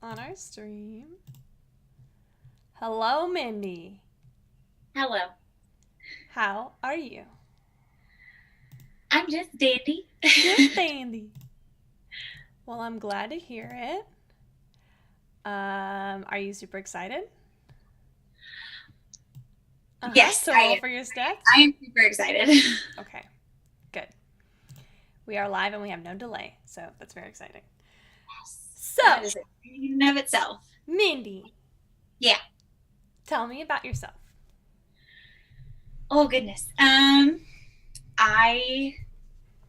on our stream. Hello, Mindy. Hello. How are you? I'm just dandy. Just dandy. Well, I'm glad to hear it. Are you super excited? Yes, To I roll am. for your stats? I am super excited. Okay, good. We are live and we have no delay, so that's very exciting. So, That is exciting in and of itself. Mindy, Yeah. tell me about yourself. Oh goodness. I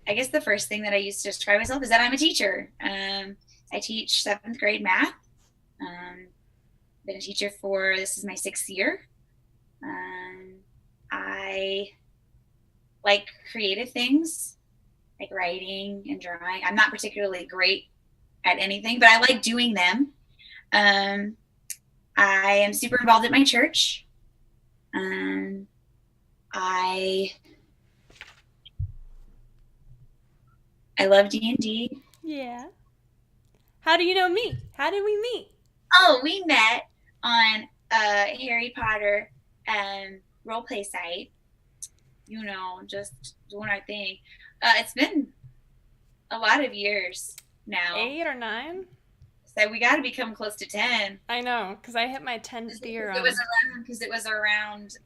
I guess the first thing that I used to describe myself is that I'm a teacher. I teach seventh grade math. Been a teacher for this is my 6th year. I like creative things, like writing and drawing. I'm not particularly great at anything, but I like doing them. Um, I am super involved at my church. Um, I I love D&D. Yeah. How do you know me? How did we meet? Oh, we met on a Harry Potter role play site. Just doing our thing. It's been a lot of years now, 8 or 9? so we got to become close to 10. I know, because I hit my 10th year It on. was around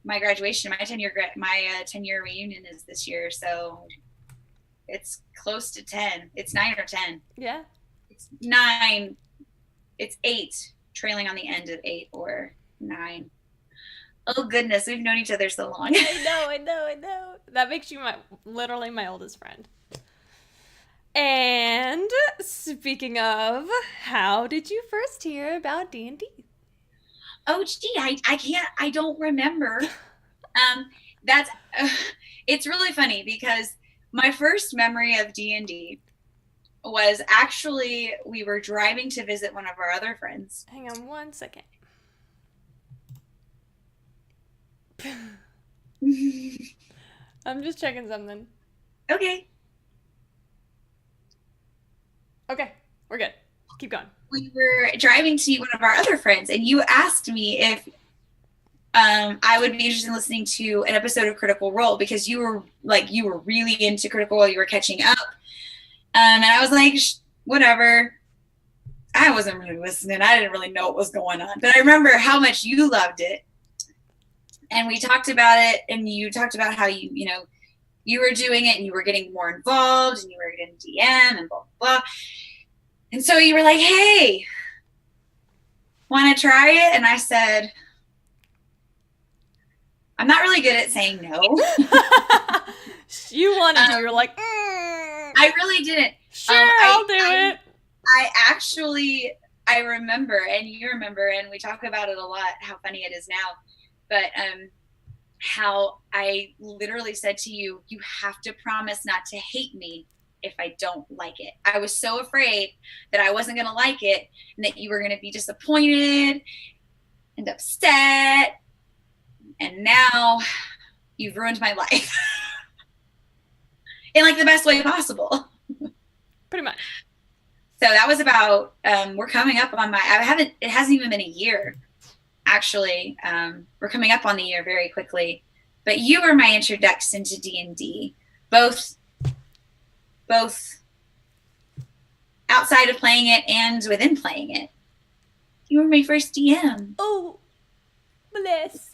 my graduation. My 10-year reunion is this year, so it's close to 10. It's 9 or 10. Yeah. It's 9. It's 8, trailing on the end of 8 or 9. Oh goodness, we've known each other so long. I know. That makes you literally my oldest friend. And speaking of, how did you first hear about D&D? Oh gee, I don't remember. That's it's really funny because my first memory of D&D was actually we were driving to visit one of our other friends. Hang on one second. I'm just checking something. Okay. Okay, we're good. Keep going. We were driving to meet one of our other friends, and you asked me if I would be interested in listening to an episode of Critical Role because you were really into Critical Role. You were catching up, and I was like, whatever. I wasn't really listening. I didn't really know what was going on, but I remember how much you loved it, and we talked about it. And you talked about how you were doing it, and you were getting more involved, and you were getting DM and blah blah blah. And so you were like, "Hey, want to try it?" And I said, I'm not really good at saying no. You wanted to. You're like, I really didn't. Sure, I'll do it. I remember, and you remember, and we talk about it a lot, how funny it is now. But how I literally said to you, you have to promise not to hate me if I don't like it. I was so afraid that I wasn't going to like it and that you were going to be disappointed and upset. And now you've ruined my life in like the best way possible. Pretty much. So that was about, we're coming up on it hasn't even been a year, actually. We're coming up on the year very quickly. But you were my introduction to D&D, both outside of playing it and within playing it. You were my first DM. Oh, bless.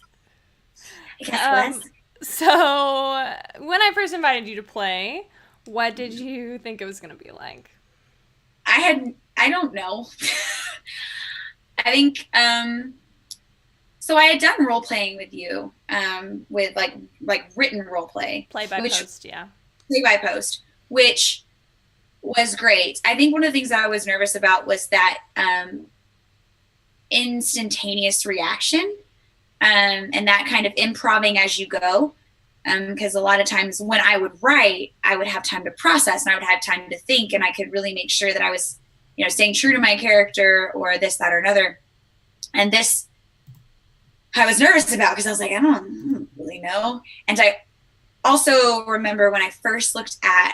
I guess bless. So, when I first invited you to play, what did you think it was going to be like? I don't know. I think, so I had done role playing with you, with like written role play. Play by post, yeah. Play by post, which was great. I think one of the things I was nervous about was that instantaneous reaction, and that kind of improving as you go. Because a lot of times when I would write, I would have time to process and I would have time to think, and I could really make sure that I was, staying true to my character or this, that, or another. And this, I was nervous about because I was like, I don't really know. And I also remember when I first looked at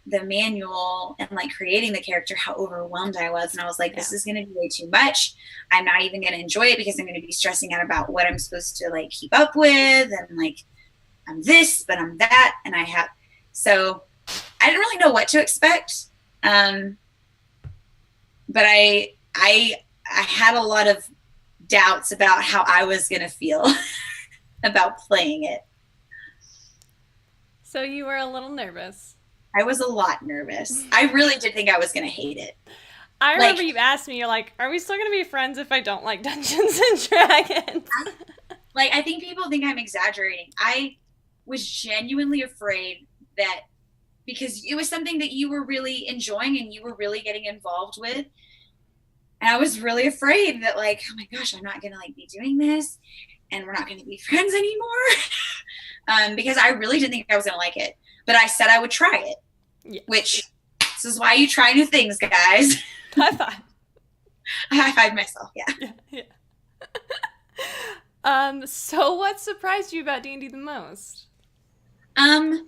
the manual and like creating the character, how overwhelmed I was. And I was like, this is going to be way too much. I'm not even going to enjoy it because I'm going to be stressing out about what I'm supposed to like keep up with. And like, I'm this, but I'm that. And so I didn't really know what to expect. But I had a lot of doubts about how I was going to feel about playing it. So you were a little nervous. I was a lot nervous. I really did think I was going to hate it. I remember you asked me, you're like, are we still going to be friends if I don't like Dungeons and Dragons? I think people think I'm exaggerating. I was genuinely afraid that, because it was something that you were really enjoying and you were really getting involved with. And I was really afraid that like, oh my gosh, I'm not going to like be doing this and we're not going to be friends anymore. Because I really didn't think I was going to like it. But I said I would try it. Yes. Which, this is why you try new things, guys. High five. I high five myself, yeah. So what surprised you about D&D the most? I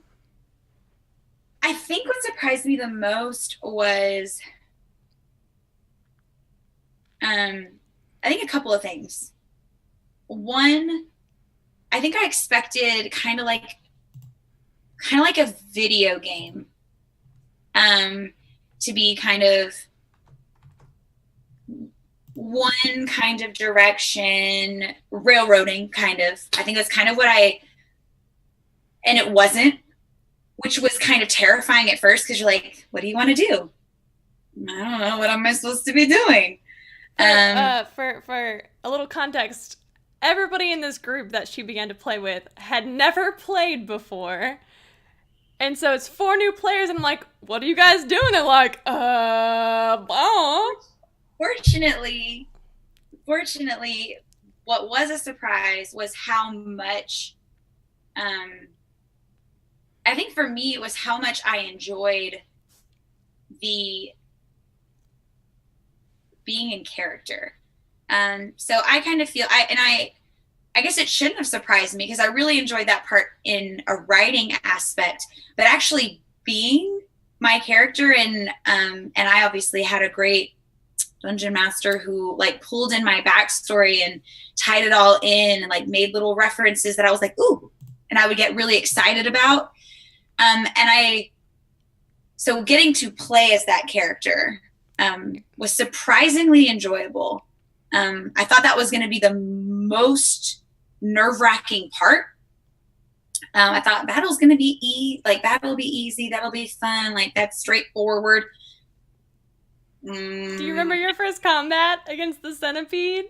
think what surprised me the most was, I think a couple of things. One, I think I expected kind of like a video game, to be kind of one kind of direction, railroading kind of. I think that's kind of and it wasn't, which was kind of terrifying at first because you're like, what do you want to do? I don't know. What am I supposed to be doing? For a little context, everybody in this group that she began to play with had never played before. And so it's 4 new players, and I'm like, what are you guys doing? They're like, Fortunately, what was a surprise was how much, I think for me, it was how much I enjoyed the being in character. So I kind of feel, I guess it shouldn't have surprised me because I really enjoyed that part in a writing aspect, but actually being my character and I obviously had a great dungeon master who like pulled in my backstory and tied it all in and like made little references that I was like, ooh, and I would get really excited about. So getting to play as that character was surprisingly enjoyable. I thought that was going to be the most nerve-wracking part. I thought battle's going to be battle will be easy. That'll be fun. Like that's straightforward. Do you remember your first combat against the centipede?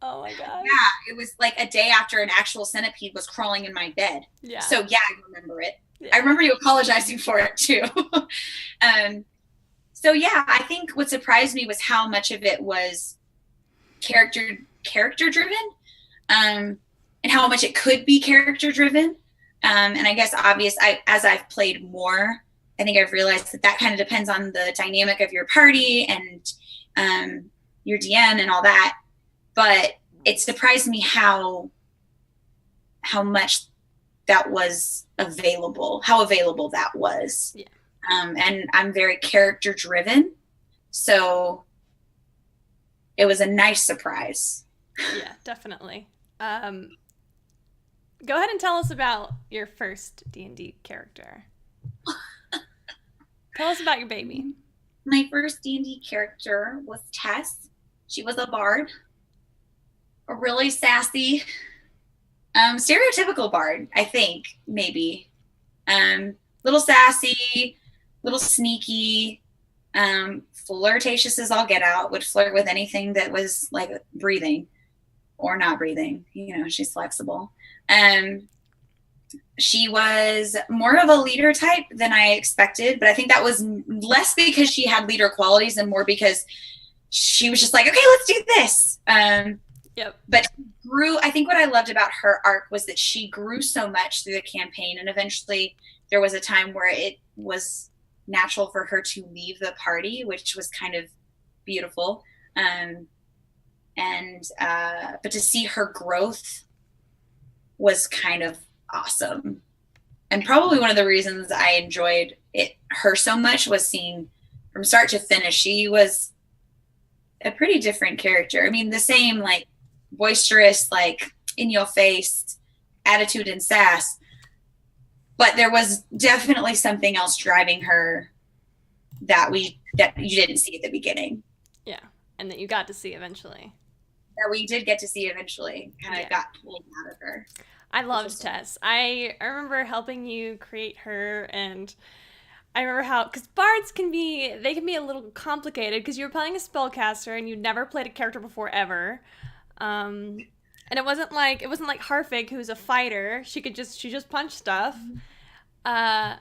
Oh my god. Yeah, it was like a day after an actual centipede was crawling in my bed. Yeah. So yeah, I remember it. Yeah. I remember you apologizing for it too. So yeah, I think what surprised me was how much of it was character driven, and how much it could be character driven. And I guess as I've played more, I think I've realized that kind of depends on the dynamic of your party and your DM and all that. But it surprised me how much that was available, how available that was. Yeah. And I'm very character driven. So it was a nice surprise. Yeah, definitely. Go ahead and tell us about your first D&D character. Tell us about your baby. My first D&D character was Tess. She was a bard. A really sassy, stereotypical bard, I think, maybe. Little sassy, little sneaky, flirtatious as all get out, would flirt with anything that was like breathing or not breathing. You know, she's flexible. She was more of a leader type than I expected, but I think that was less because she had leader qualities and more because she was just like, okay, let's do this. Yep. But I think what I loved about her arc was that she grew so much through the campaign, and eventually there was a time where it was natural for her to leave the party, which was kind of beautiful. But to see her growth was kind of awesome, and probably one of the reasons I enjoyed her so much was seeing from start to finish. She was a pretty different character. I mean, the same like boisterous, like in your face attitude and sass, but there was definitely something else driving her that you didn't see at the beginning. Yeah, and that you got to see eventually. That we did get to see eventually. Kind of got pulled out of her. I loved Tess. I remember helping you create her, and I remember how, because bards can be a little complicated because you were playing a spellcaster and you'd never played a character before ever. And it wasn't like Harfig, who's a fighter. She just punch stuff. But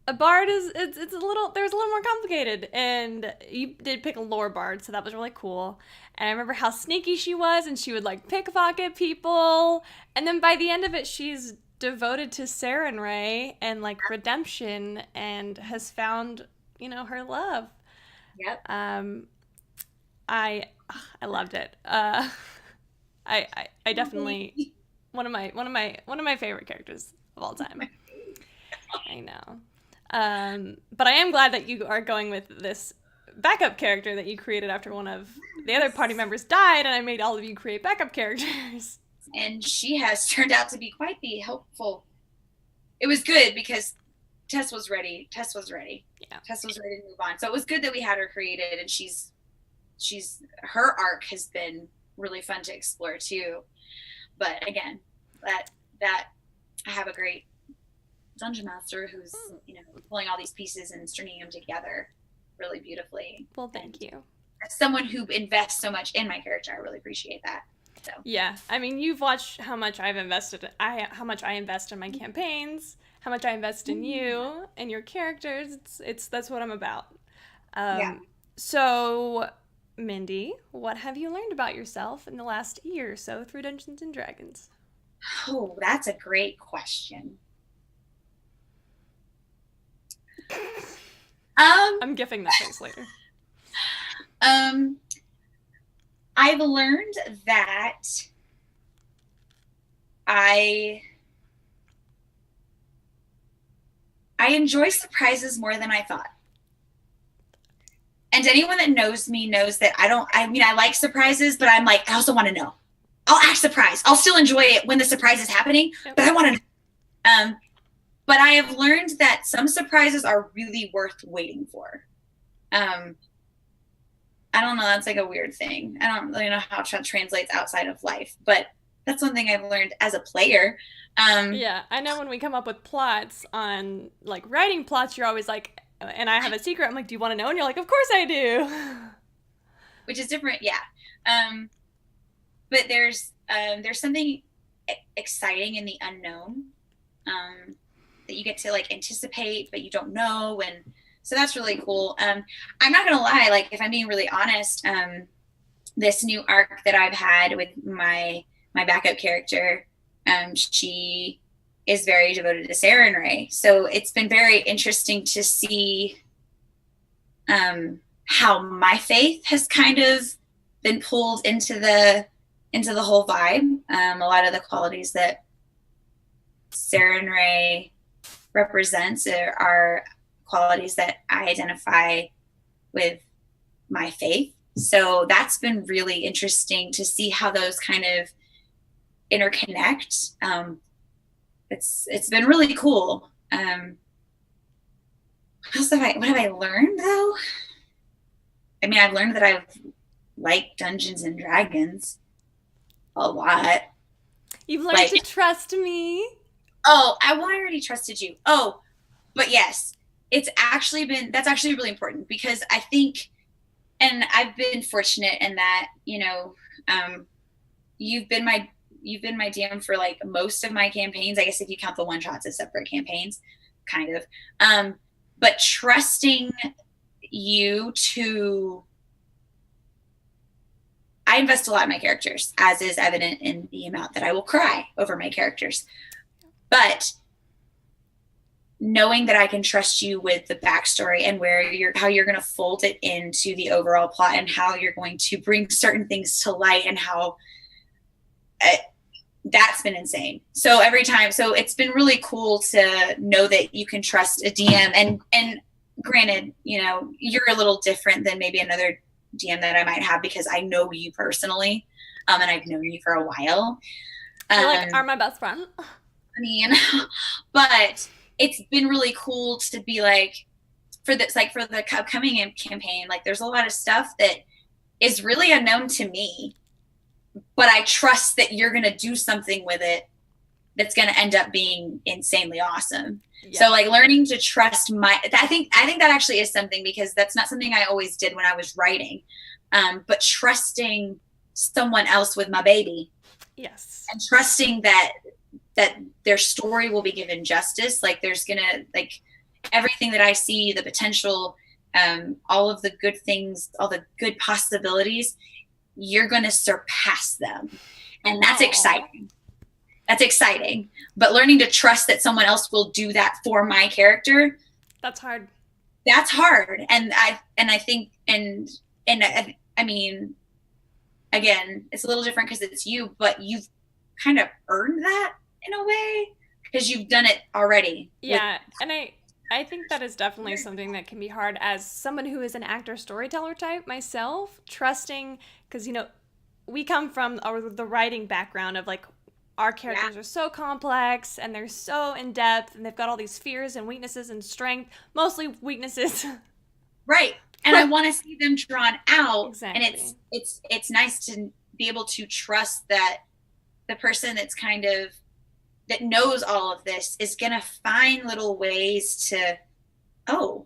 a bard there's a little more complicated, and you did pick a lore bard, so that was really cool. And I remember how sneaky she was, and she would like pickpocket people, and then by the end of it, she's devoted to Sarenrae and like redemption, and has found her love. Yep. I loved it. I definitely one of my favorite characters of all time. I know. But I am glad that you are going with this backup character that you created after one of the other party members died, and I made all of you create backup characters. And she has turned out to be quite the helpful. It was good because Tess was ready. Yeah. Tess was ready to move on. So it was good that we had her created, and her arc has been really fun to explore too. But again, that I have a great dungeon master who's pulling all these pieces and stringing them together really beautifully. Well, thank you. As someone who invests so much in my character, I really appreciate that. So yeah, I mean, you've watched how much I've invested. How much I invest in my campaigns, how much I invest in you and your characters. That's what I'm about. Yeah. So, Mindy, what have you learned about yourself in the last year or so through Dungeons and Dragons? Oh, that's a great question. I'm gifting that face later. I've learned that I enjoy surprises more than I thought. And anyone that knows me knows that I like surprises, but I'm like, I also want to know. I'll act surprised. I'll still enjoy it when the surprise is happening, but I want to know. But I have learned that some surprises are really worth waiting for. I don't know. That's like a weird thing. I don't really know how it translates outside of life, but that's one thing I've learned as a player. Yeah, I know when we come up with plots on like writing plots, you're always like, and I have a secret. I'm like, do you want to know? And you're like, of course I do. Which is different. Yeah. But there's something exciting in the unknown, that you get to like anticipate, but you don't know. And so that's really cool. I'm not going to lie. Like, if I'm being really honest, this new arc that I've had with my backup character, she is very devoted to Sarenrae. So it's been very interesting to see how my faith has kind of been pulled into the whole vibe. A lot of the qualities that Sarenrae represents are qualities that I identify with my faith. So that's been really interesting to see how those kind of interconnect. It's been really cool. What have I learned though? I mean, I've learned that I've liked Dungeons and Dragons a lot. You've learned to trust me. Oh, I already trusted you. Oh, but yes, that's actually really important because I think, and I've been fortunate in that, you've been my DM for like most of my campaigns. I guess if you count the one shots as separate campaigns, kind of. But trusting you I invest a lot in my characters, as is evident in the amount that I will cry over my characters. But knowing that I can trust you with the backstory and how you're going to fold it into the overall plot and how you're going to bring certain things to light and how that's been insane. So every time, so it's been really cool to know that you can trust a DM. And granted, you know, you're a little different than maybe another DM that I might have because I know you personally, and I've known you for a while. You're like, are my best friend. I mean, but it's been really cool to be like, for this, like for the upcoming campaign, like there's a lot of stuff that is really unknown to me, but I trust that you're going to do something with it that's going to end up being insanely awesome. Yeah. So like learning to trust I think that actually is something, because that's not something I always did when I was writing. But trusting someone else with my baby. Yes. And trusting that their story will be given justice. Like there's going to, like, everything that I see, the potential, all of the good things, all the good possibilities, you're going to surpass them. And that's exciting. That's exciting. But learning to trust that someone else will do that for my character. That's hard. That's hard. And I think, I mean, again, it's a little different because it's you, but you've kind of earned that in a way because you've done it already. Yeah. And I think that is definitely something that can be hard as someone who is an actor storyteller type myself, trusting, because, you know, we come from the writing background of like, our characters are so complex and they're so in depth and they've got all these fears and weaknesses and strength, mostly weaknesses. Right. And I want to see them drawn out. Exactly. And it's nice to be able to trust that the person that's kind of, that knows all of this is going to find little ways to, I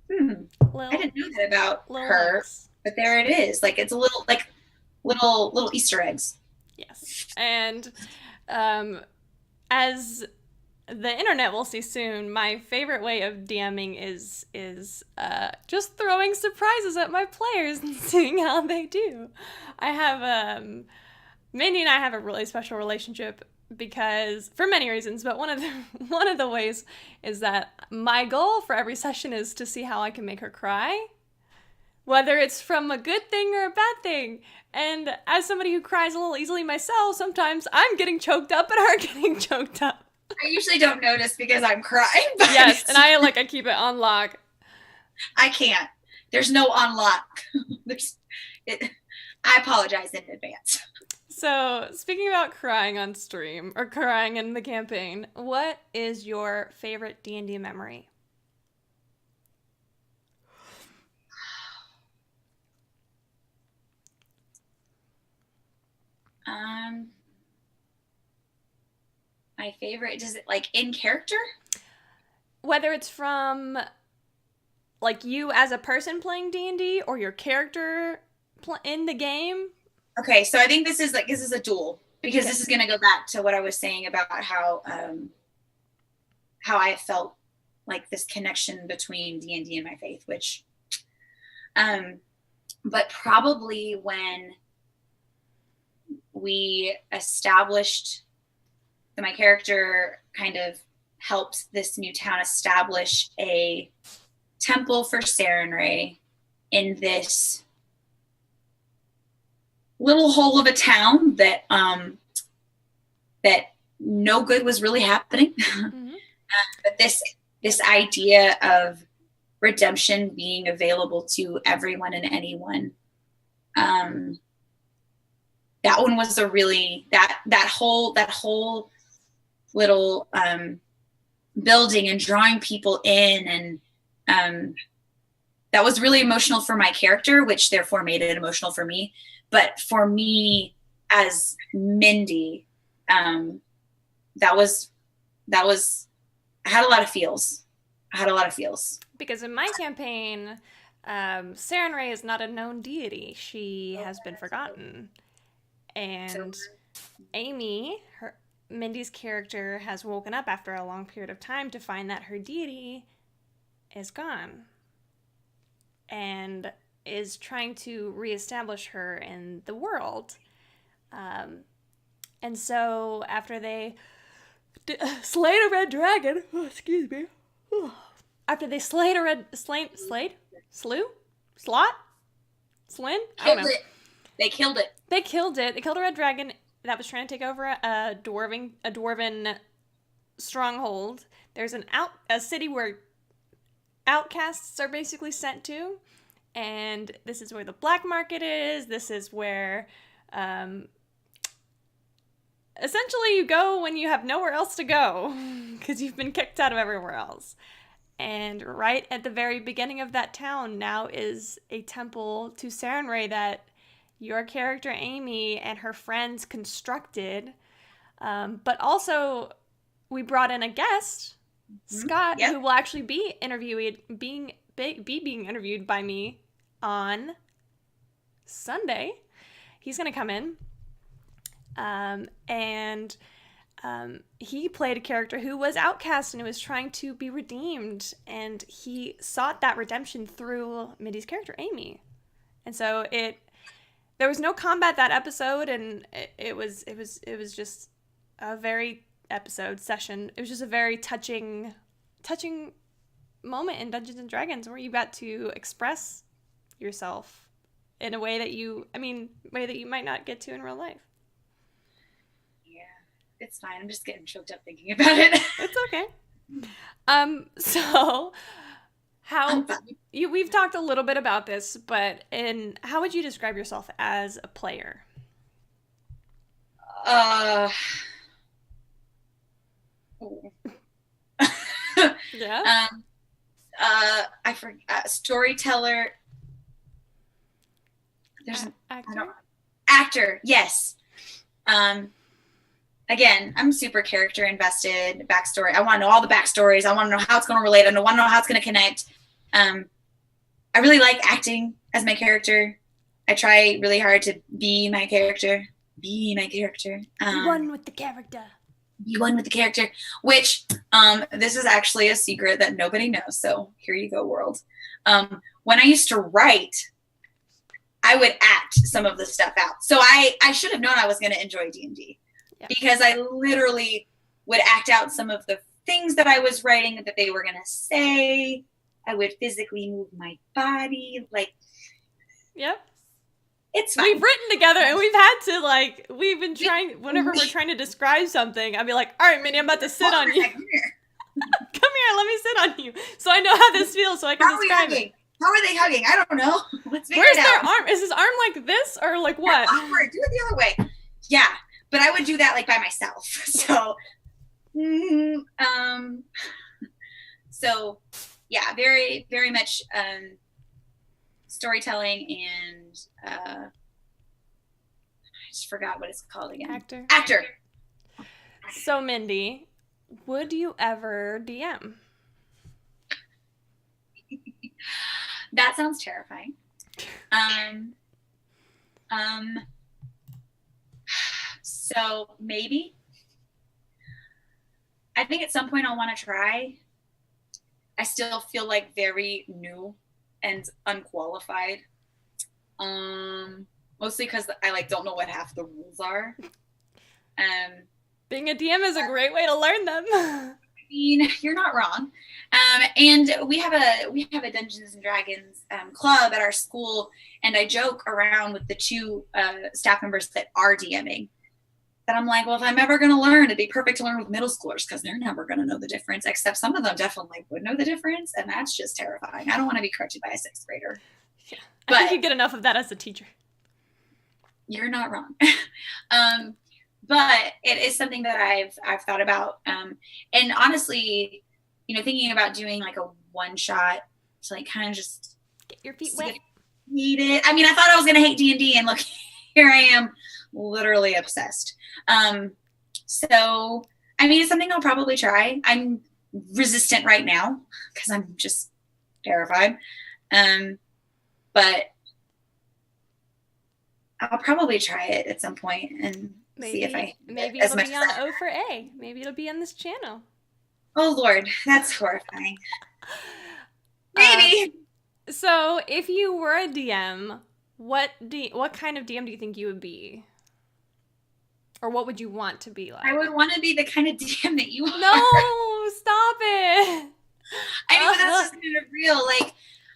didn't know that about her, Lex. But there it is. Like, it's a little, like, little Easter eggs. Yes. And as the internet will see soon, my favorite way of DMing is just throwing surprises at my players and seeing how they do. I have Mindy and I have a really special relationship because, for many reasons, but one of the ways is that my goal for every session is to see how I can make her cry, whether it's from a good thing or a bad thing. And as somebody who cries a little easily myself, sometimes I'm getting choked up and her getting choked up. I usually don't notice because I'm crying. But yes, and I keep it on lock. I can't. There's no on lock. I apologize in advance. So, speaking about crying on stream, or crying in the campaign, what is your favorite D&D memory? My favorite, does it like in character? Whether it's from like you as a person playing D&D or your character in the game. Okay, so I think this is a duel, because this is going to go back to what I was saying about how I felt like this connection between D&D and my faith, which but probably when we established that my character kind of helped this new town establish a temple for Sarenrae in this little hole of a town that that no good was really happening. Mm-hmm. But this idea of redemption being available to everyone and anyone, that one was a really that whole little building and drawing people in, and that was really emotional for my character, which therefore made it emotional for me. But for me as Mindy, that was I had a lot of feels. Because in my campaign, Sarenrae is not a known deity. She has been forgotten. And Amy, Mindy's character, has woken up after a long period of time to find that her deity is gone. And is trying to reestablish her in the world. And so after they slayed a red dragon, after they slayed a red, slew? Slot? Slin? I don't know. They killed it. They killed a red dragon that was trying to take over a dwarven stronghold. There's a city where outcasts are basically sent to, and this is where the black market is. This is where essentially you go when you have nowhere else to go because you've been kicked out of everywhere else. And right at the very beginning of that town now is a temple to Sarenrae that your character Amy and her friends constructed. But also we brought in a guest, Scott, Yep. who will actually be being interviewed by me on Sunday. He's going to come in. And he played a character who was outcast and who was trying to be redeemed, and he sought that redemption through Mindy's character Amy. And so there was no combat that episode, and it was just a very session. It was just a very touching moment in Dungeons and Dragons where you got to express yourself in a way that you might not get to in real life. It's fine. I'm just getting choked up thinking about it. It's okay. So we've talked a little bit about this, but how would you describe yourself as a player? Yeah. I forgot. Storyteller. There's actor. Yes. Again, I'm super character invested. Backstory. I want to know all the backstories. I want to know how it's going to relate. I want to know how it's going to connect. I really like acting as my character. I try really hard to be my character. Be one with the character. Be one with the character. Which, this is actually a secret that nobody knows. So here you go, world. When I used to write, I would act some of the stuff out. So I should have known I was going to enjoy D&D. Yeah. Because I literally would act out some of the things that I was writing that they were going to say. I would physically move my body. Yep. It's fine. We've written together and we've been trying, whenever we're trying to describe something, I'd be like, all right, Mindy, I'm about to sit on you. Come here, let me sit on you. So I know how this feels so I can describe it. How are they hugging? I don't know. Let's figure Where's it out. their arm? Is his arm like this or like what? Awkward. Do it the other way. Yeah. But I would do that by myself. So, yeah, very, very much storytelling and I just forgot what it's called again. Actor. So, Mindy, would you ever DM? That sounds terrifying. So maybe. I think at some point I'll want to try. I still feel like very new and unqualified. Mostly because I don't know what half the rules are. Being a DM is a great way to learn them. I mean, you're not wrong. And we have a Dungeons and Dragons club at our school, and I joke around with the two staff members that are DMing. That I'm like, well, if I'm ever going to learn, it'd be perfect to learn with middle schoolers because they're never going to know the difference, except some of them definitely would know the difference, and that's just terrifying. I don't want to be corrected by a sixth grader. Yeah, I think you get enough of that as a teacher. You're not wrong. But it is something that I've thought about. And honestly, thinking about doing a one shot to kind of just get your feet wet. Hate it. I mean, I thought I was going to hate D&D, and look, here I am, literally obsessed. So, I mean, it's something I'll probably try. I'm resistant right now because I'm just terrified. But I'll probably try it at some point and see if I maybe it'll be on O for A. Maybe it'll be on this channel. Oh Lord, that's horrifying. Maybe. So, if you were a DM, what kind of DM do you think you would be? Or what would you want to be like? I would want to be the kind of DM that you are. No, stop it. I mean, but that's just kind of real.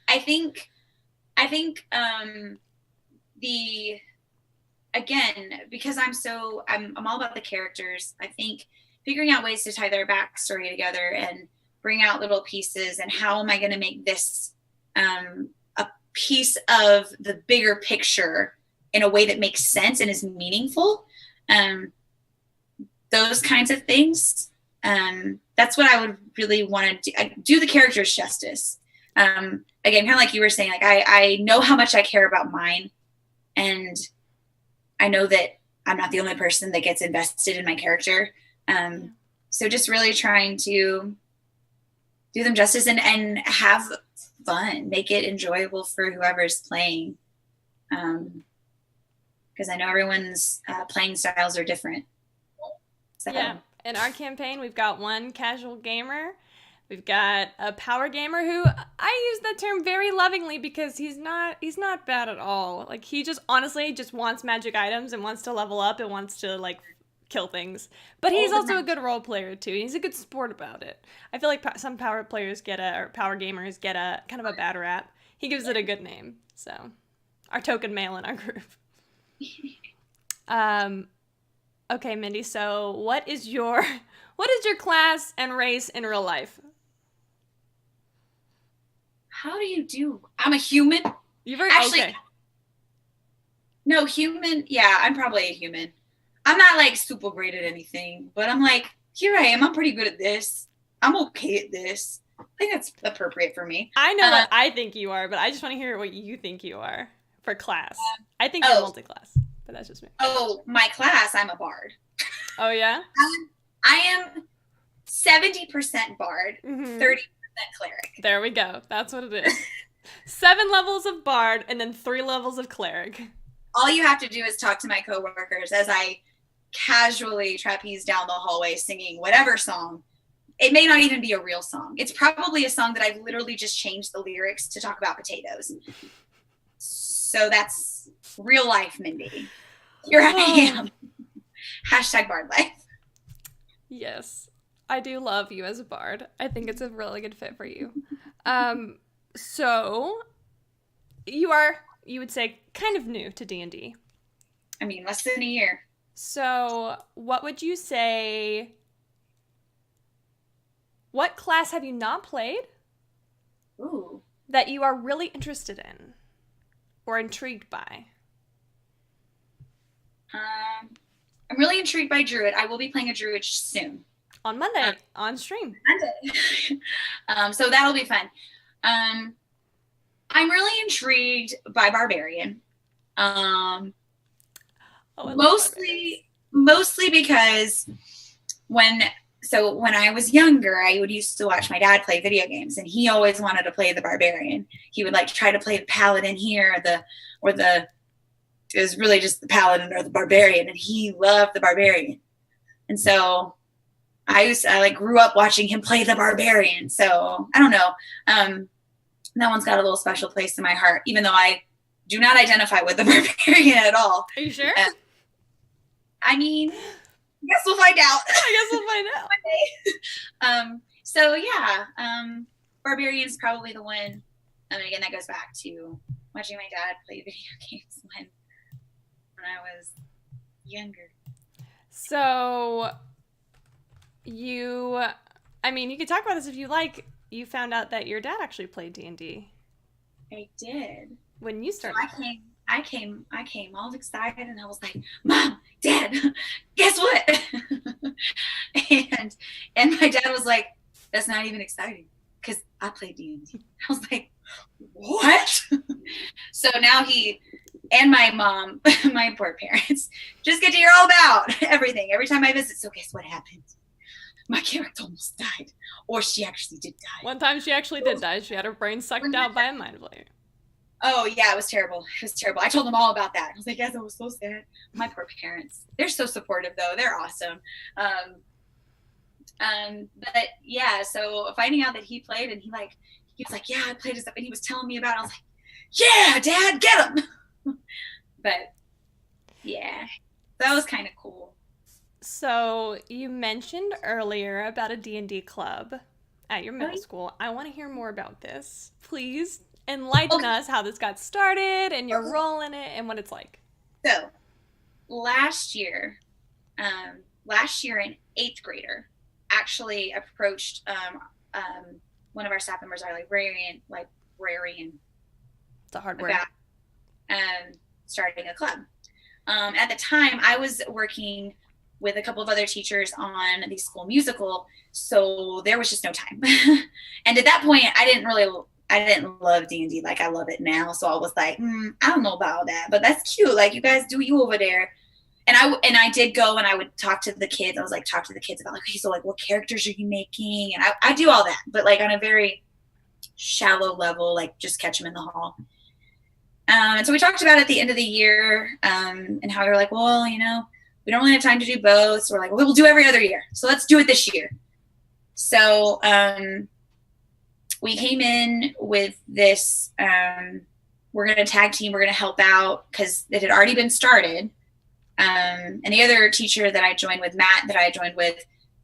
I think again, because I'm all about the characters. I think figuring out ways to tie their backstory together and bring out little pieces, and how am I going to make this a piece of the bigger picture in a way that makes sense and is meaningful. Those kinds of things. That's what I would really want to do the characters justice. Again, kind of like you were saying, like I know how much I care about mine, and I know that I'm not the only person that gets invested in my character. So just really trying to do them justice and have fun, make it enjoyable for whoever's playing. Because I know everyone's playing styles are different. So. Yeah, in our campaign, we've got one casual gamer. We've got a power gamer who, I use that term very lovingly because he's not bad at all. Like, he just honestly just wants magic items and wants to level up and wants to, like, kill things. But he's also a good role player too. He's a good sport about it. I feel like some power gamers get a kind of a bad rap. He gives it a good name. So, our token male in our group. Okay, Mindy. So, what is your class and race in real life? How do you do? I'm a human. Okay. No, human. Yeah, I'm probably a human. I'm not like super great at anything, but I'm like, here I am. I'm pretty good at this. I'm okay at this. I think that's appropriate for me. I know what I think you are, but I just want to hear what you think you are for class. I think you're multi-class, but that's just me. Oh, my class, I'm a bard. Oh, yeah? I am 70% bard, 30% cleric. There we go. That's what it is. 7 levels of bard and then 3 levels of cleric. All you have to do is talk to my coworkers as I casually trapeze down the hallway singing whatever song. It may not even be a real song. It's probably a song that I've literally just changed the lyrics to talk about potatoes. So that's real life, Mindy. Here I am. Hashtag bard life. Yes. I do love you as a bard. I think it's a really good fit for you. So you would say, kind of new to D&D. I mean, less than a year. So what would you say, what class have you not played? Ooh. That you are really interested in or intrigued by? I'm really intrigued by Druid. I will be playing a Druid soon. On Monday, on stream. Monday. So that'll be fun. I'm really intrigued by Barbarian. Mostly because when I was younger, I used to watch my dad play video games, and he always wanted to play the Barbarian. He would like try to play the Paladin here, it was really just the Paladin or the Barbarian, and he loved the Barbarian. And so I grew up watching him play the Barbarian. So I don't know. That one's got a little special place in my heart, even though I do not identify with the Barbarian at all. Are you sure? I mean, I guess we'll find out. One day. So yeah, Barbarian's probably the one. And again, that goes back to watching my dad play video games when I was younger. So you could talk about this if you like. You found out that your dad actually played D&D. I did. When you started. So I came all excited, and I was like, Mom, Dad, guess what? and my dad was like, that's not even exciting because I played D&D. I was like, what? So now he and my mom, my poor parents, just get to hear all about everything every time I visit. So guess what happened? My character almost died. Or she actually did die. One time she actually did die. She had her brain sucked out by a mind flayer. Oh, yeah, it was terrible. I told them all about that. I was like, yes, I was so sad. My poor parents. They're so supportive, though. They're awesome. But, yeah, so finding out that he played, and he was like, yeah, I played this up, and he was telling me about it. I was like, yeah, Dad, get him. But, yeah, that was kind of cool. So you mentioned earlier about a D&D club at your middle school. I want to hear more about this. Please enlighten us how this got started and your role in it and what it's like. So last year, an eighth grader actually approached one of our staff members, our librarian, It's a hard word. about starting a club. At the time, I was working with a couple of other teachers on the school musical, so there was just no time. And at that point, I didn't love D&D like I love it now. So I was like, I don't know about that, but that's cute. Like, you guys do you over there. And I did go and I would talk to the kids. I was like, talk to the kids about like, okay, so like, what characters are you making? And I do all that, but like on a very shallow level, like just catch them in the hall. And so we talked about it at the end of the year, and how they're like, well, you know, we don't really have time to do both. So we're like, well, we'll do every other year. So let's do it this year. So we came in with this, we're going to tag team, we're going to help out because it had already been started. And the other teacher that I joined with, Matt,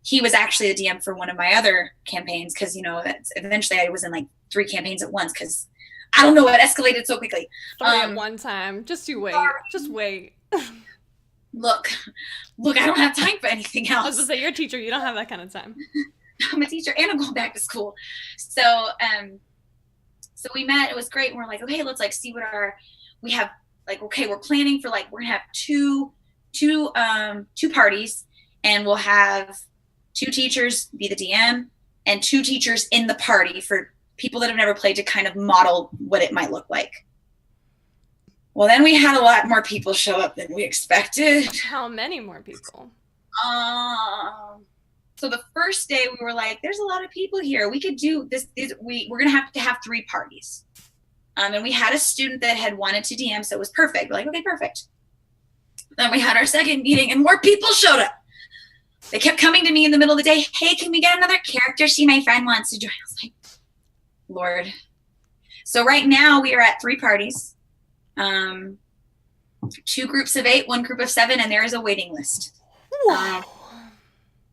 he was actually the DM for one of my other campaigns because, you know, eventually I was in like 3 campaigns at once because I don't know, it escalated so quickly. 3 at one time. Just you wait. Just wait. Look, I don't have time for anything else. I was going to say, you're a teacher. You don't have that kind of time. I'm a teacher and I'm going back to school. So we met. It was great. And we're like, okay, let's like see what we have. Like, okay, we're planning for like, we're going to have two parties, and we'll have 2 teachers be the DM and 2 teachers in the party for people that have never played to kind of model what it might look like. Well, then we had a lot more people show up than we expected. How many more people? So the first day we were like, there's a lot of people here. We could do this. We're going to have 3 parties. And we had a student that had wanted to DM, so it was perfect. We're like, okay, perfect. Then we had our second meeting and more people showed up. They kept coming to me in the middle of the day. Hey, can we get another character? See, my friend wants to join. I was like, Lord. So right now we are at 3 parties, 2 groups of 8, 1 group of 7, and there is a waiting list,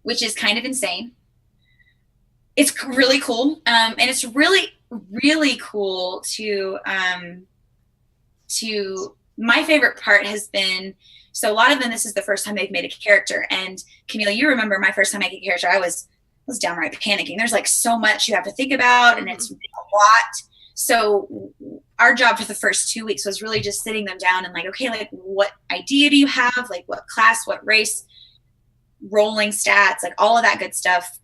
which is kind of insane. It's really cool. And it's really, really cool to my favorite part has been, so a lot of them, this is the first time they've made a character. And Camila, you remember my first time making a character, I was downright panicking. There's like so much you have to think about, and it's a lot. So our job for the first 2 weeks was really just sitting them down and like, okay, like what idea do you have? Like what class, what race, rolling stats, like all of that good stuff.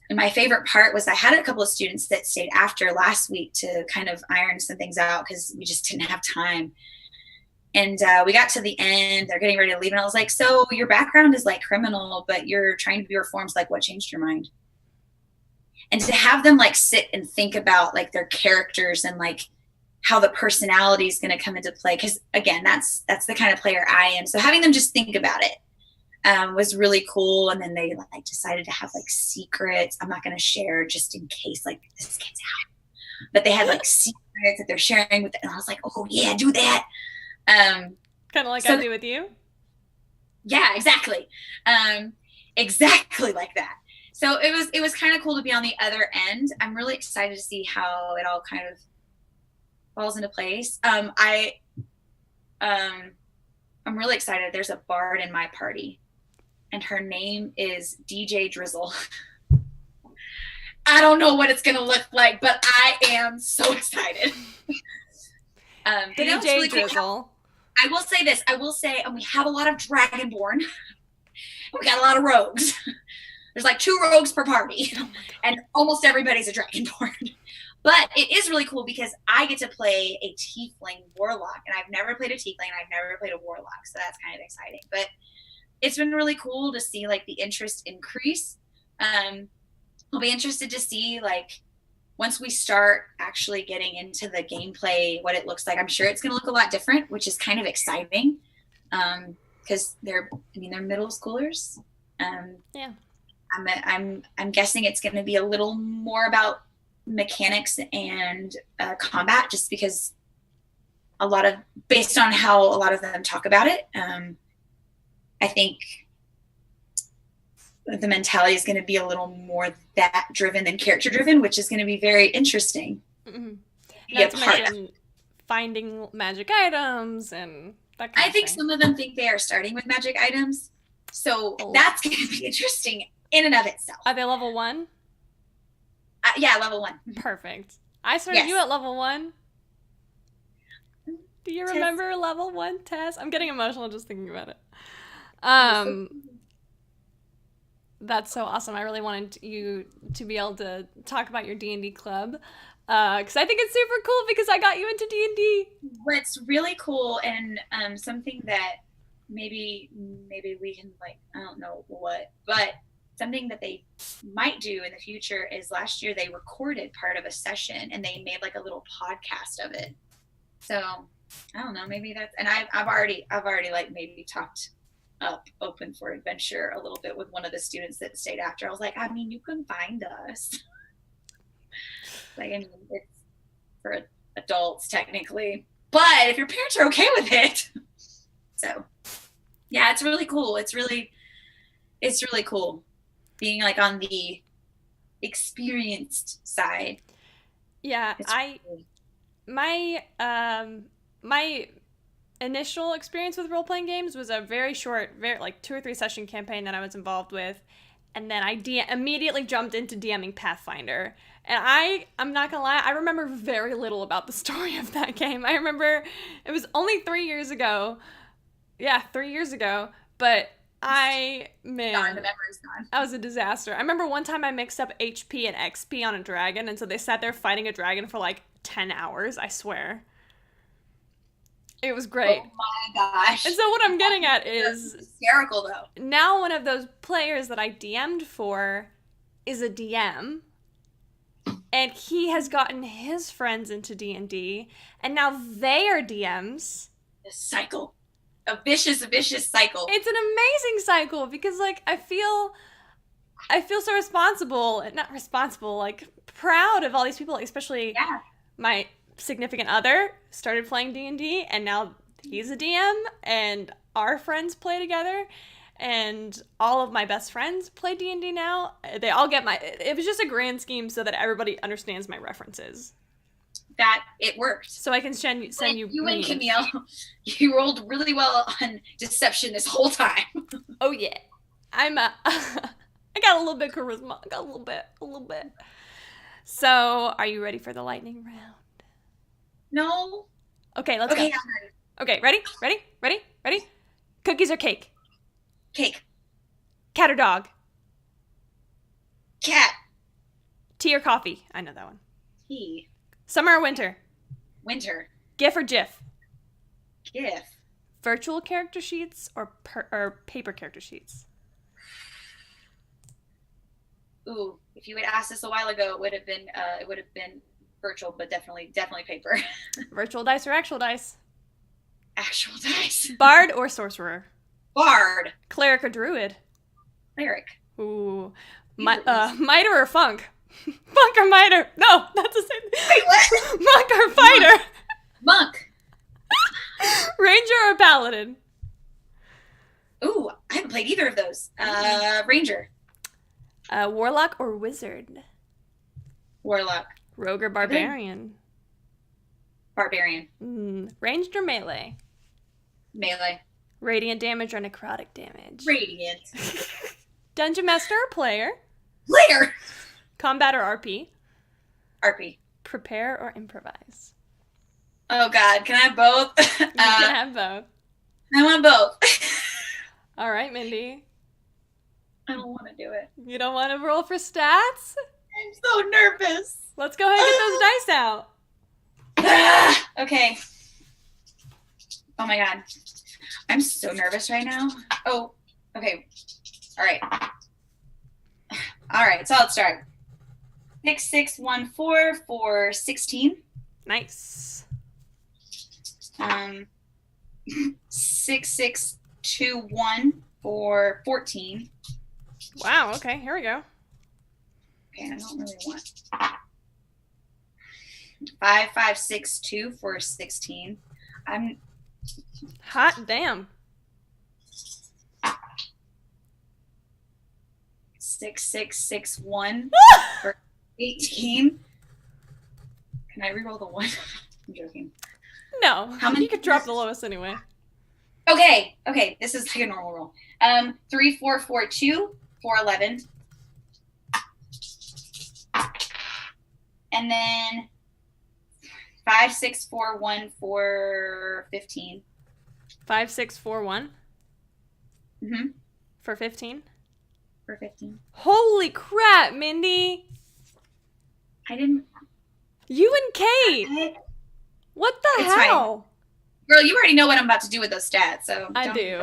And my favorite part was I had a couple of students that stayed after last week to kind of iron some things out because we just didn't have time. And we got to the end, they're getting ready to leave. And I was like, so your background is like criminal, but you're trying to be reformed. Like, what changed your mind? And to have them like sit and think about like their characters and like how the personality is going to come into play. Because again, that's the kind of player I am. So having them just think about it was really cool. And then they like decided to have like secrets. I'm not going to share just in case like this gets out. But they had like secrets that they're sharing with them. And I was like, oh yeah, do that. Kind of like I do with you. Yeah, exactly. Exactly like that. So it was kind of cool to be on the other end. I'm really excited to see how it all kind of falls into place. I'm really excited. There's a bard in my party, and her name is DJ Drizzle. I don't know what it's gonna look like, but I am so excited. DJ really Drizzle. Cool. I will say this. We have a lot of Dragonborn. We got a lot of rogues. There's like 2 rogues per party, and almost everybody's a Dragonborn. But it is really cool because I get to play a tiefling warlock, and I've never played a tiefling, and I've never played a warlock, so that's kind of exciting. But it's been really cool to see like the interest increase. I'll be interested to see like once we start actually getting into the gameplay, what it looks like. I'm sure it's going to look a lot different, which is kind of exciting because they're middle schoolers. Yeah. I'm guessing it's going to be a little more about mechanics and combat, just because based on how a lot of them talk about it. I think the mentality is going to be a little more that driven than character driven, which is going to be very interesting. Mm-hmm. Not to mention finding magic items and That kind I of think thing. some of them think they are starting with magic items. So Oh. that's going to be interesting in and of itself. Are they level 1? Yeah, level 1. Perfect. I started you Yes. at level 1. Do you Tess. remember level 1, Tess? I'm getting emotional just thinking about it. That's so awesome. I really wanted you to be able to talk about your D&D club. Because I think it's super cool because I got you into D&D. What's really cool and something that maybe we can, like, I don't know what, but something that they might do in the future is last year they recorded part of a session and they made like a little podcast of it. So I don't know, maybe that's, and I've already like maybe talked up Open for Adventure a little bit with one of the students that stayed after. I was like, I mean, you can find us. Like, I mean, it's for adults technically, but if your parents are okay with it. So yeah, it's really cool. It's really cool being like on the experienced side. Yeah, my initial experience with role-playing games was a very short, like 2 or 3 session campaign that I was involved with, and then I immediately jumped into DMing Pathfinder. And I'm not gonna lie, I remember very little about the story of that game. I remember it was only 3 years ago. Yeah, 3 years ago, but The man, memory's gone. that was a disaster. I remember one time I mixed up HP and XP on a dragon, and so they sat there fighting a dragon for like 10 hours, I swear. It was great. Oh my gosh. And so what I'm getting at is, hysterical though. now one of those players that I DM'd for is a DM, and he has gotten his friends into D&D, and now they are DMs. A cycle. A vicious cycle. It's an amazing cycle because, like, I feel so responsible, not responsible, like proud of all these people, especially my significant other started playing D&D and now he's a DM and our friends play together and all of my best friends play D&D now. They all get it was just a grand scheme so that everybody understands my references. That it worked. So I can send you You and Camille, you rolled really well on deception this whole time. Oh yeah. I got a little bit of charisma. I got a little bit. So, are you ready for the lightning round? No. Okay, let's go. I'm ready. Okay, ready? Cookies or cake? Cake. Cat or dog? Cat. Tea or coffee? I know that one. Tea. Summer or winter? Winter. GIF or GIF? GIF. Virtual character sheets or paper character sheets? Ooh, if you had asked this a while ago, it would have been virtual, but definitely paper. Virtual dice or actual dice? Actual dice. Bard or sorcerer? Bard. Cleric or druid? Cleric. Ooh. Miter or funk? Funk or miter? No, that's the same thing. Wait, what? Monk or fighter? Monk. Ranger or paladin? Ooh, I haven't played either of those. Ranger. Warlock or wizard? Warlock. Rogue or barbarian? Barbarian. Ranged or melee? Melee. Radiant damage or necrotic damage? Radiant. Dungeon master or player? Player. Combat or RP? RP. Prepare or improvise? Oh God, can I have both? You can have both. I want both. All right, Mindy. I don't want to do it. You don't want to roll for stats? I'm so nervous. Let's go ahead and get those dice out. Okay. Oh my God. I'm so nervous right now. Oh, okay. All right, so let's start. 6614 for 16. Nice. 6621 for 14. Wow, okay, here we go. Okay, I don't really want 5562 for 16. I'm Hot damn. 6661 for 18. Can I reroll the one? I'm joking. No, How many you could drop the lowest anyway. Okay. This is like a normal roll. 3, 4, 4, 2, 4, 11. And then 5, 6, 4, 1, 4, 15. 5, 6, 4, 1 Mm-hmm. for 15. For 15. Holy crap, Mindy! I didn't. You and Kate. What the It's hell? Fine. Girl, you already know what I'm about to do with those stats, so I do.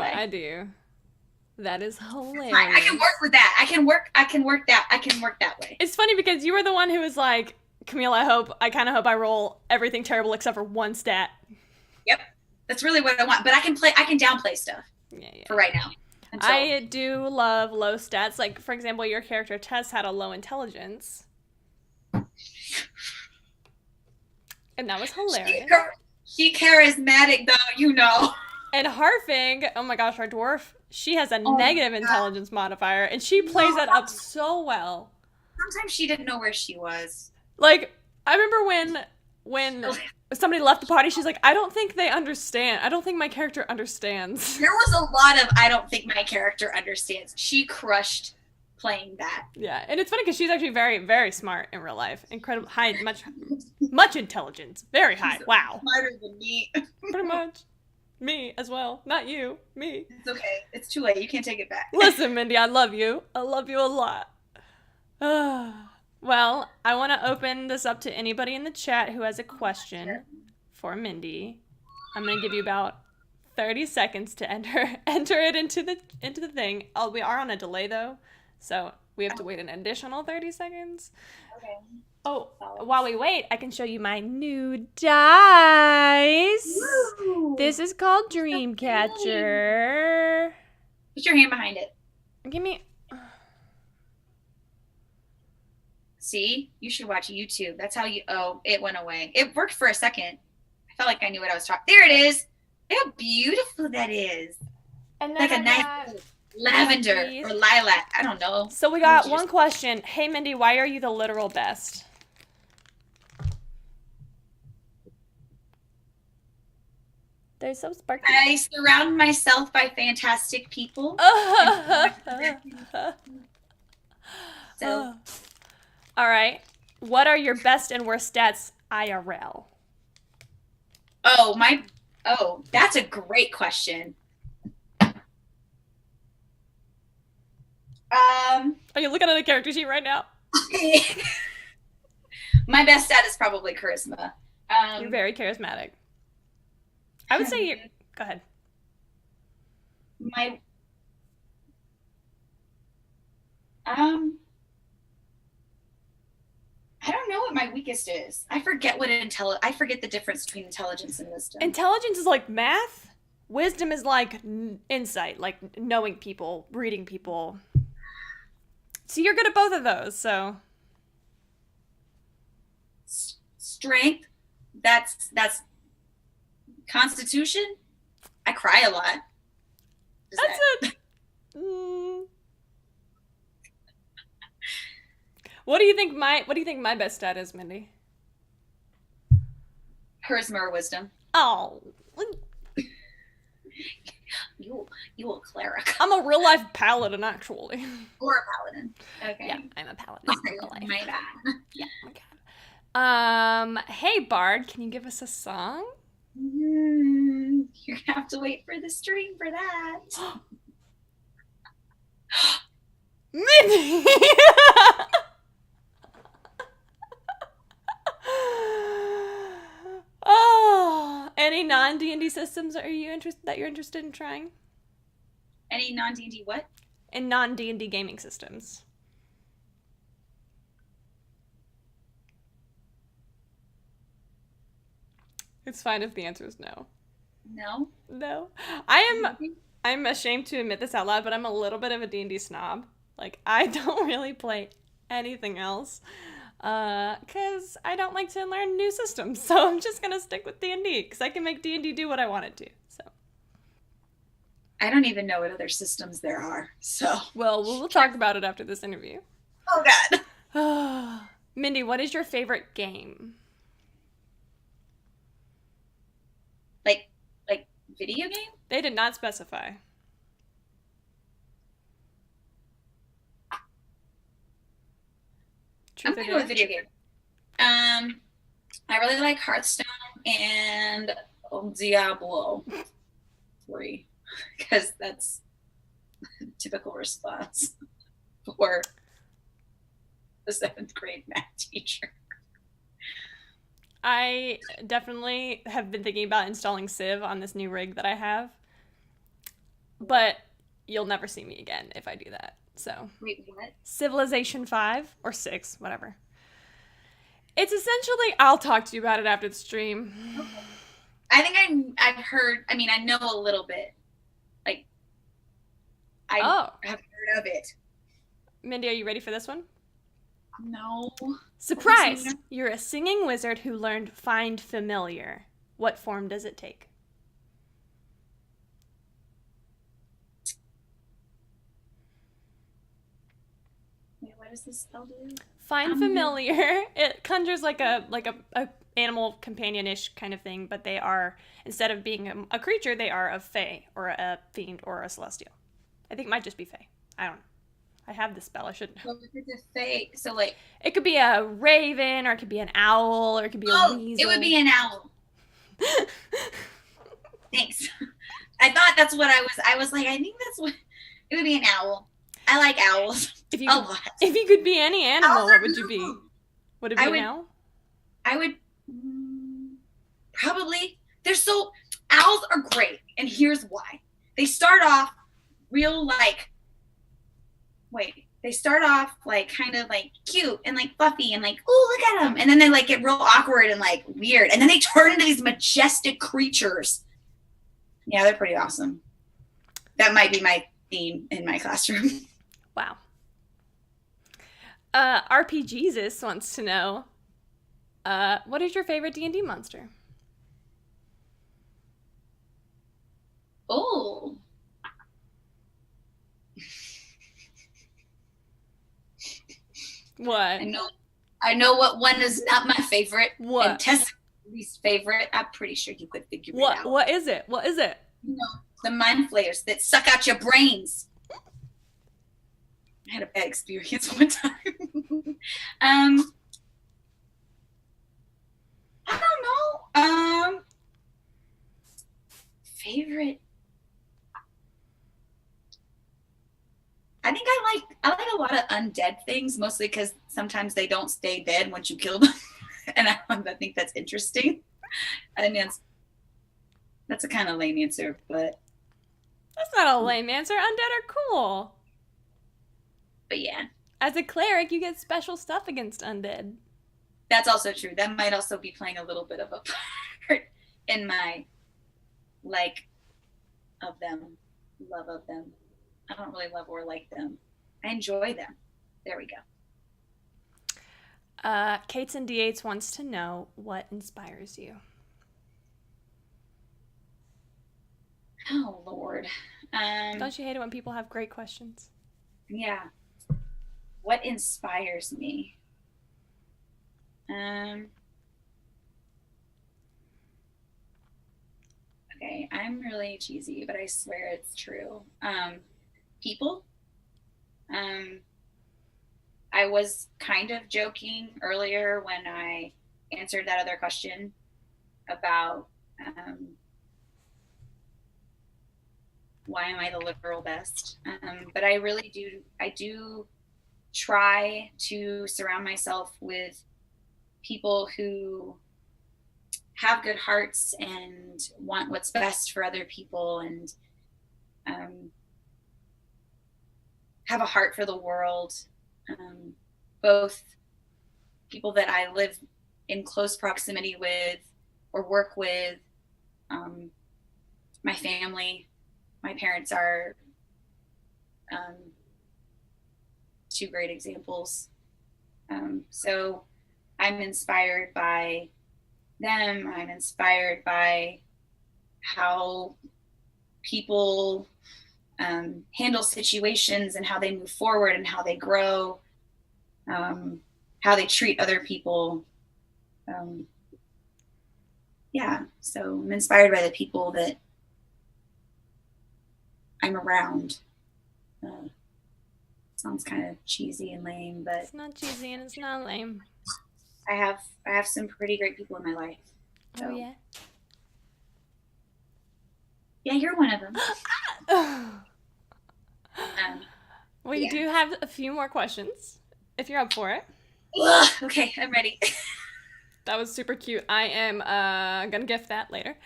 That is hilarious. I can work with that. I can work that way. It's funny because you were the one who was like, Camille, I kind of hope I roll everything terrible except for one stat. Yep. That's really what I want. But I can downplay stuff. Yeah. For right now. I do love low stats. Like, for example, your character Tess had a low intelligence. And that was hilarious. She charismatic, though, you know. And Harfing, oh my gosh, our dwarf, she has a negative intelligence modifier, and she plays that up so well. Sometimes she didn't know where she was. Like, I remember when somebody left the party, she's like, I don't think they understand. I don't think my character understands. There was a lot of, I don't think my character understands. She crushed playing that. Yeah, and it's funny because she's actually very, very smart in real life. Incredible, high, much intelligence. Very high. Wow. Smarter than me. Pretty much. Me as well. Not you. Me. It's okay. It's too late. You can't take it back. Listen, Mindy, I love you. I love you a lot. Well, I want to open this up to anybody in the chat who has a question for Mindy. I'm going to give you about 30 seconds to enter it into the thing. We are on a delay though, so we have to wait an additional 30 seconds. Okay. Oh, while we wait, I can show you my new dice. Woo! This is called Dreamcatcher. Put your hand behind it. Give me... See? You should watch YouTube. That's how you... Oh, it went away. It worked for a second. I felt like I knew what I was talking... There it is! Look how beautiful that is. And like a nice lavender or lilac. I don't know. So we got one question. Hey, Mindy, why are you the literal best? They're so sparkly. I surround myself by fantastic people. So, all right. What are your best and worst stats IRL? Oh, that's a great question. Are you looking at a character sheet right now? My best stat is probably charisma. You're very charismatic. I would say go ahead. I don't know what my weakest is. I forget the difference between intelligence and wisdom. Intelligence is like math. Wisdom is like insight, like knowing people, reading people. So you're good at both of those, so. Strength, that's constitution. I cry a lot. That's it. What do you think my best stat is, Mindy? Charisma or wisdom? Oh. You a cleric. I'm a real life paladin, actually. Or a paladin. Okay. Yeah, I'm a paladin in real life. My bad. Yeah, my God. Hey, Bard, can you give us a song? You're gonna have to wait for the stream for that. Mindy! Oh, any non-D&D systems you're interested in trying? Any non-D&D what? In non-D&D gaming systems. It's fine if the answer is no. No? No. I'm ashamed to admit this out loud, but I'm a little bit of a D&D snob. Like, I don't really play anything else. Because I don't like to learn new systems. So I'm just going to stick with D&D. Because I can make D&D do what I want it to. So. I don't even know what other systems there are. So. Well, we'll talk about it after this interview. Oh, God. Mindy, what is your favorite game? Like video video game? They did not specify. I'm going to go with video game. I really like Hearthstone and Diablo 3 because that's a typical response for the 7th grade math teacher. I definitely have been thinking about installing Civ on this new rig that I have, but you'll never see me again if I do that. So, wait, what? Civilization 5 or 6, whatever. It's essentially, I'll talk to you about it after the stream. Okay. I think I've heard, I mean, I know a little bit. Like, I have heard of it. Mindy, are you ready for this one? No. Surprise! You're a singing wizard who learned Find Familiar. What form does it take? Wait, what does this spell do? Find Familiar. It conjures like a animal companion-ish kind of thing, but they are, instead of being a creature, they are a fae or a fiend or a celestial. I think it might just be fae. I don't know. I have the spell. I shouldn't know. Well, if it's a fae, so like it could be a raven, or it could be an owl, or it could be a weasel. It would be an owl. Thanks. I thought that's what I was. I was like, I think that's what it would be, an owl. I like owls a lot. If you could be any animal, what would you be? Would it be an owl? I would probably. Owls are great, and here's why. They start off real they start off like kind of like cute and like fluffy and like, oh, look at them. And then they like get real awkward and like weird. And then they turn into these majestic creatures. Yeah, they're pretty awesome. That might be my theme in my classroom. Wow. RP Jesus wants to know, what is your favorite D&D monster? Oh. What? I know what one is not my favorite. What? And Tessa's least favorite. I'm pretty sure you could figure it out. What is it? What is it? You know, the mind flayers that suck out your brains. I had a bad experience one time. I don't know. Favorite. I think I like a lot of undead things, mostly because sometimes they don't stay dead once you kill them, and I think that's interesting. I mean, that's a kind of lame answer, but that's not a lame answer. Undead are cool. But yeah, as a cleric, you get special stuff against undead. That's also true. That might also be playing a little bit of a part in my of them, love of them. I don't really love or like them. I enjoy them. There we go. Kates and D8s wants to know what inspires you. Oh, Lord. Don't you hate it when people have great questions? Yeah. What inspires me? Okay, I'm really cheesy, but I swear it's true. People. I was kind of joking earlier when I answered that other question about why am I the literal best? But I really do try to surround myself with people who have good hearts and want what's best for other people, and have a heart for the world. Both people that I live in close proximity with or work with, my family. My parents are two great examples. So I'm inspired by them. I'm inspired by how people handle situations and how they move forward and how they grow, how they treat other people. Yeah, so I'm inspired by the people that I'm around. Sounds kind of cheesy and lame, but it's not cheesy and it's not lame. I have some pretty great people in my life. So. Oh yeah. Yeah, you're one of them. We do have a few more questions, if you're up for it. Okay, I'm ready. That was super cute. I am gonna gift that later.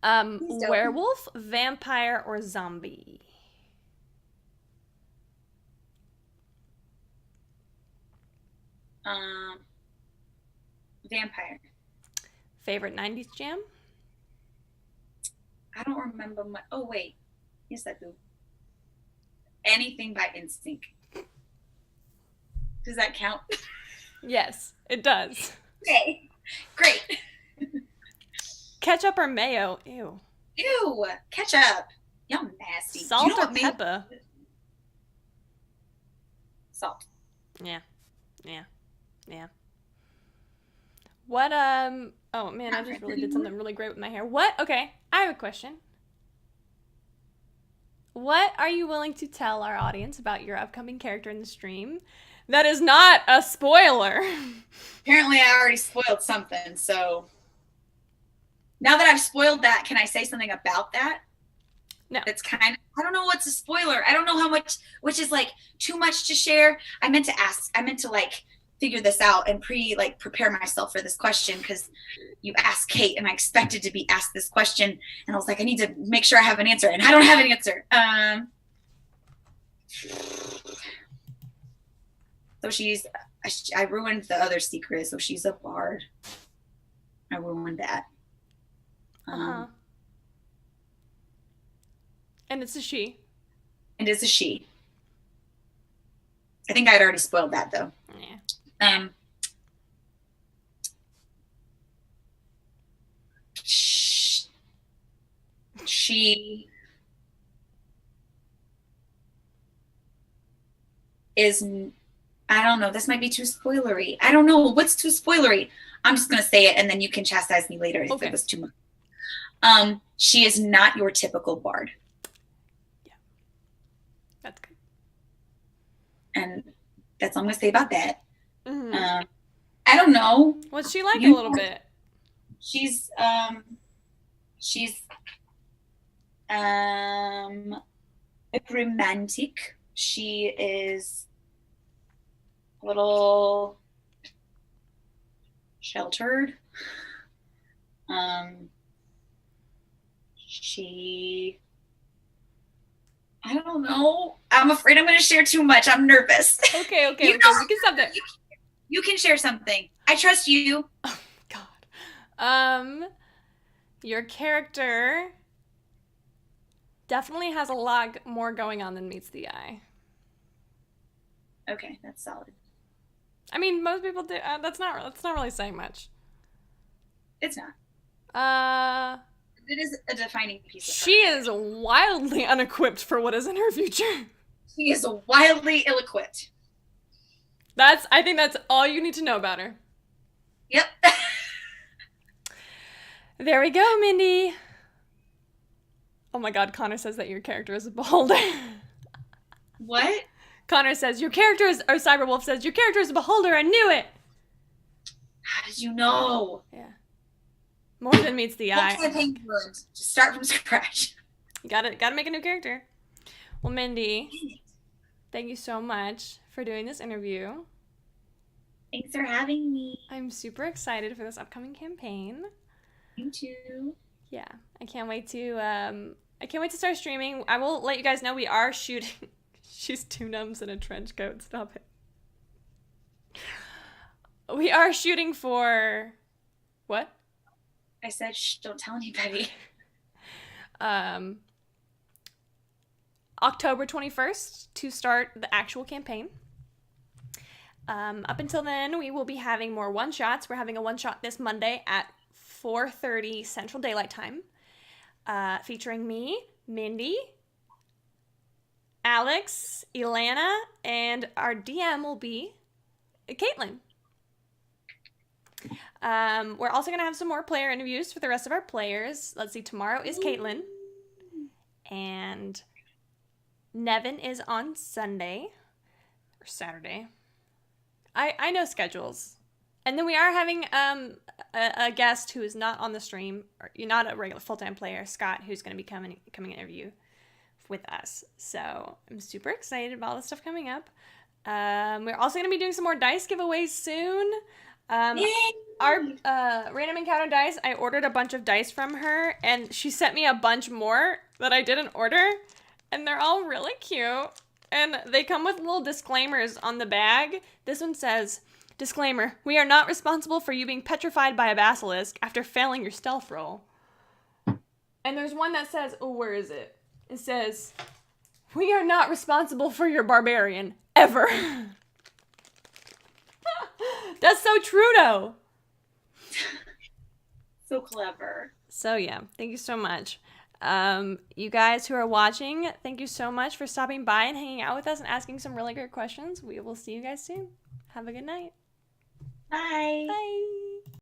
Werewolf, vampire, or zombie? Vampire. Favorite 90s jam? I don't remember my. Oh wait, yes I do. Anything by Instinct. Does that count? Yes, it does. Okay, great. Ketchup or mayo? Ew. Ew, ketchup. Y'all nasty. Salt or pepper? Salt. Yeah. What, oh man, I just really did something really great with my hair. What? Okay, I have a question. What are you willing to tell our audience about your upcoming character in the stream that is not a spoiler? Apparently I already spoiled something, so now that I've spoiled that, can I say something about that? No. It's kind of, I don't know what's a spoiler. I don't know how much, which is like too much to share. I meant to like figure this out and prepare myself for this question because you asked Kate and I expected to be asked this question and I was like, I need to make sure I have an answer and I don't have an answer. So I ruined the other secret. So she's a bard. I ruined that. And it's a she. And it's a she. I think I'd already spoiled that though. Yeah. She is, I don't know, this might be too spoilery. I don't know what's too spoilery. I'm just going to say it and then you can chastise me later if it was too much. She is not your typical bard. Yeah. That's good. And that's all I'm going to say about that. Mm-hmm. I don't know. What's she like a little bit? She's romantic. She is a little sheltered. I don't know. I'm afraid I'm going to share too much. I'm nervous. Okay. We can stop there. You can share something. I trust you. Oh, God. Your character definitely has a lot more going on than meets the eye. Okay, that's solid. I mean, most people do. That's not really saying much. It's not. It is a defining piece of She is wildly unequipped for what is in her future. She is wildly ill-equipped. I think that's all you need to know about her. Yep. There we go, Mindy. Oh my God, Connor says that your character is a beholder. What? Connor says, or Cyberwolf says, your character is a beholder, I knew it! How did you know? Yeah. More than meets the eye. Just start from scratch. You gotta make a new character. Well, Mindy, thank you so much for doing this interview. Thanks for having me. I'm super excited for this upcoming campaign. Me too. Yeah, I can't wait to start streaming. I will let you guys know we are shooting. She's 2 numbs in a trench coat. Stop it. We are shooting for what? I said, shh, don't tell anybody. October 21st to start the actual campaign. Up until then, we will be having more one-shots. We're having a one-shot this Monday at 4:30 Central Daylight Time, featuring me, Mindy, Alex, Ilana, and our DM will be Caitlin. We're also going to have some more player interviews for the rest of our players. Let's see, tomorrow is Caitlin. And Nevin is on Sunday or Saturday. I know schedules. And then we are having a guest who is not on the stream, or not a regular full-time player, Scott, who's going to be coming interview with us. So I'm super excited about all this stuff coming up. We're also going to be doing some more dice giveaways soon. Our Random Encounter dice, I ordered a bunch of dice from her, and she sent me a bunch more that I didn't order, and they're all really cute. And they come with little disclaimers on the bag. This one says, disclaimer, we are not responsible for you being petrified by a basilisk after failing your stealth roll. And there's one that says, oh, where is it? It says, we are not responsible for your barbarian, ever. That's so true, though. So clever. So, yeah, thank you so much. You guys who are watching, thank you so much for stopping by and hanging out with us and asking some really great questions. We will see you guys soon. Have a good night. Bye. Bye.